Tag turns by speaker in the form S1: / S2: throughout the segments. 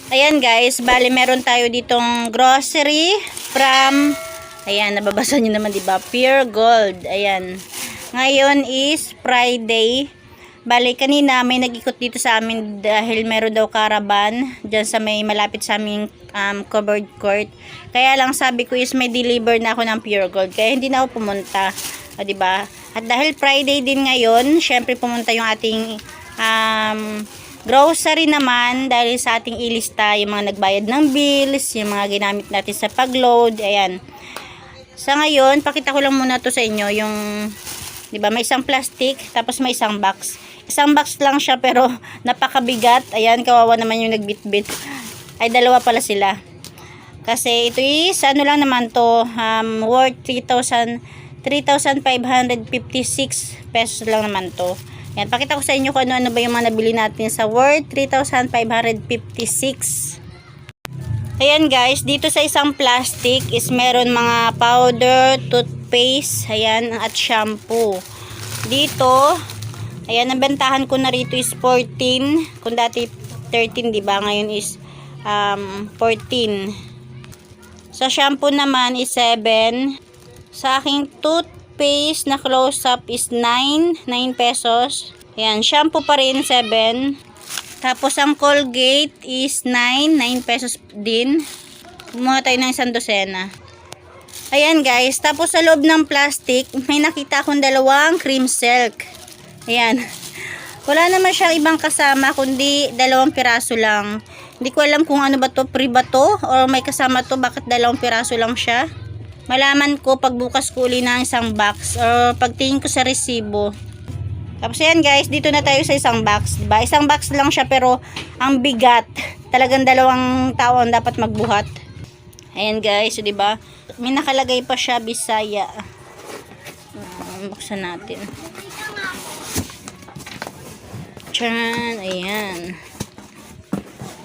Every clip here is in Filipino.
S1: Ayan guys, bali meron tayo ditong grocery from, ayan, nababasa nyo naman diba, Pure Gold. Ayan, ngayon is Friday. Bali kanina may nag-ikot dito sa amin dahil meron daw caravan dyan sa may malapit sa aming covered court. Kaya lang sabi ko is may deliver na ako ng Pure Gold, kaya hindi na ako pumunta, o diba? At dahil Friday din ngayon, syempre pumunta yung ating grocery naman dahil sa ating ilista yung mga nagbayad ng bills, yung mga ginamit natin sa pagload. Ayan. Sa ngayon, pakita ko lang muna to sa inyo yung, 'di ba, may isang plastic tapos may isang box. Isang box lang siya pero napakabigat. Ayan, kawawa naman yung nagbitbit. Ay dalawa pala sila. Kasi ito is ano lang naman to, worth 3,556 pesos lang naman to. Yan, pakita ko sa inyo kung ano-ano ba yung mga nabili natin sa worth 3,556. Ayan guys, dito sa isang plastic is meron mga powder, toothpaste, ayan, at shampoo. Dito, ayan, ang bentahan ko na rito is 14. Kung dati 13, diba? Ngayon is 14. Sa shampoo naman is 7. Sa aking toothpaste na close-up is 9 pesos. Ayan, shampoo pa rin 7. Tapos ang Colgate is 9 pesos din. Kumuha tayo ng isang dosena. Ayan guys, tapos sa loob ng plastic, may nakita akong dalawang cream silk. Ayan. Wala naman siyang ibang kasama kundi 2 piraso lang. Hindi ko alam kung ano ba to, free ba to or may kasama to, bakit 2 piraso lang siya. Malaman ko pagbukas ko uli ng isang box or pagtingin ko sa resibo. Tapos yan guys, dito na tayo sa isang box, diba? Isang box lang siya pero ang bigat. Talagang 2 tao ang dapat magbuhat. Ayan guys, so diba? May nakalagay pa siya, Bisaya. Buksan natin. Tcharan, ayan.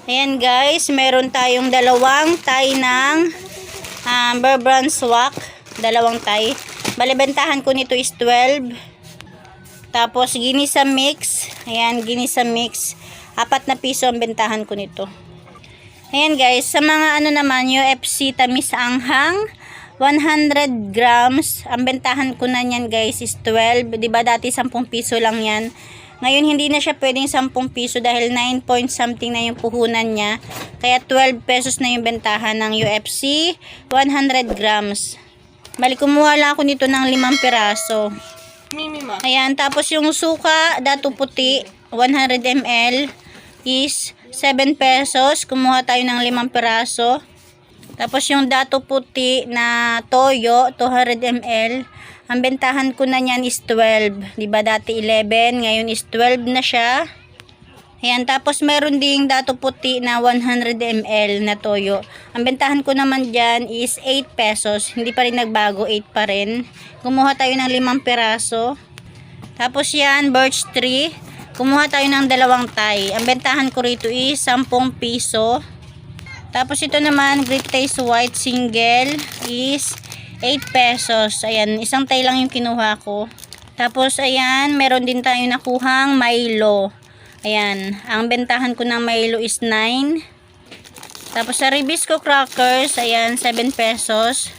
S1: Ayan guys, meron tayong 2 tie ng Bear Brand Swak, 2 tie. Balibentahan ko nito is 12. Tapos ginisa mix, ayan, ginisa mix, 4 na piso ang bentahan ko nito. Ayan guys, sa mga ano naman, UFC tamis anghang, 100 grams, ang bentahan ko na niyan guys is 12. Diba dati 10 piso lang yan. Ngayon hindi na siya pwedeng 10 piso dahil 9 point something na yung puhunan niya. Kaya 12 pesos na yung bentahan ng UFC 100 grams. Bali kumuha lang ako nito ng 5 piraso. Ayan, tapos yung suka, dato puti, 100 ml is 7 pesos. Kumuha tayo ng 5 piraso. Tapos yung dato puti na toyo, 200 ml. Ang bentahan ko na niyan is 12. Diba dati 11, ngayon is 12 na siya. Ayan, tapos meron ding dato puti na 100 ml na toyo. Ang bentahan ko naman dyan is 8 pesos. Hindi pa rin nagbago, 8 pa rin. Kumuha tayo ng 5 piraso. Tapos yan, birch tree. Kumuha tayo ng 2 tie. Ang bentahan ko rito is 10 piso. Tapos ito naman, Great Taste White single is 8 pesos. Ayan, isang tie lang yung kinuha ko. Tapos ayan, meron din tayo nakuhang Milo. Ayan, ang bentahan ko ng Milo is 9. Tapos sa Ribisco crackers, ayan, 7 pesos.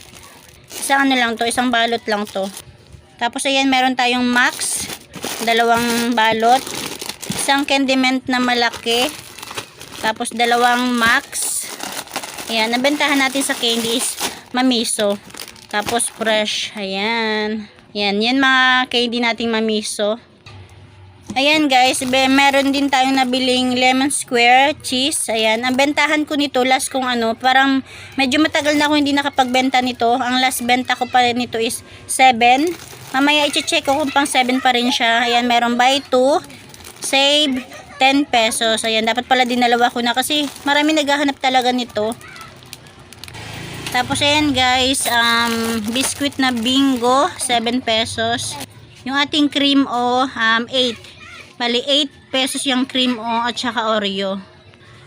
S1: Isang ano lang to, isang balot lang to. Tapos ayan, meron tayong Max, 2 balot. Isang Candy Mint na malaki. Tapos 2 Max. Ayan, nabentahan natin sa candy is Mamiso. Tapos fresh, ayan. Yan mga candy nating Mamiso. Ayan guys, meron din tayong nabiling lemon square cheese. Ayan, ang bentahan ko nito last kung ano, parang medyo matagal na ako hindi nakapagbenta nito. Ang last benta ko pa nito is 7. Mamaya i-check ko kung pang 7 pa rin siya. Ayan, meron buy 2, save 10 pesos. Ayan, dapat pala dinalawa ko na kasi marami naghahanap talaga nito. Tapos ayan guys, biscuit na Bingo, 7 pesos. Yung ating cream o 8. Bali 8 pesos yung cream o at saka Oreo.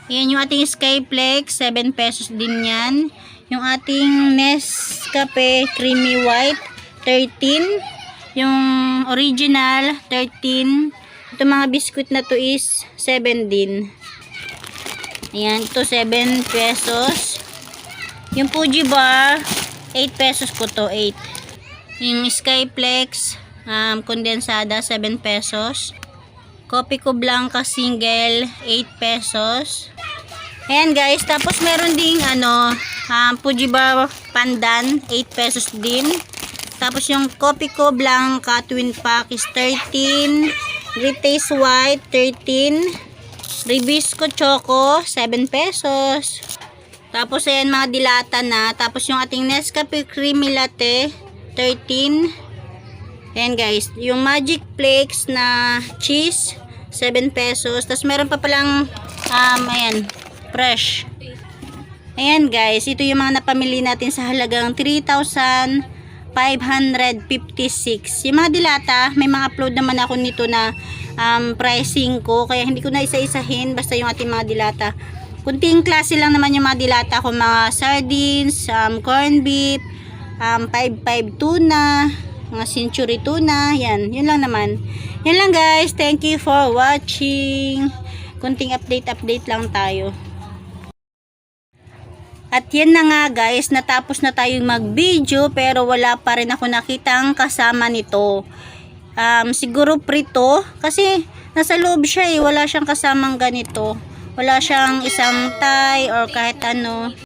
S1: Ayan yung ating Skyflex, 7 pesos din yan. Yung ating Nescafe Creamy White, 13. Yung original, 13. Ito mga biscuit na to is 7 din. Ayan, ito 7 pesos. Yung Fuji bar, 8 pesos po to, 8. Yung Skyflex, kondensada, 7 pesos. Kopi ko Blanca single, 8 pesos. Ayan guys, tapos meron ding Fuji bar pandan, 8 pesos din. Tapos yung Kopi ko Blanca twin pack is 13. Great Taste White, 13. Ribisco Choco, 7 pesos. Tapos ayan mga dilata na. Tapos yung ating Nescafe Creamy Latte, 13. Ayan guys, yung Magic Flakes na cheese, 7 pesos. Tapos meron pa palang, ayan, fresh. Ayan guys, ito yung mga napamili natin sa halagang 3,556. Yung mga dilata, may mga upload naman ako nito na pricing ko. Kaya hindi ko na isa-isahin, basta yung ating mga dilata. Kunting klase lang naman yung mga dilata ko, mga sardines, corned beef, 5-5 tuna, mga century tuna, yan, yun lang naman. Yan lang guys, thank you for watching. Kunting update lang tayo. At yan na nga guys, natapos na tayong mag-video pero wala pa rin ako nakitang kasama nito. Siguro prito kasi nasa loob siya wala siyang kasamang ganito. Wala siyang isang tie or kahit ano.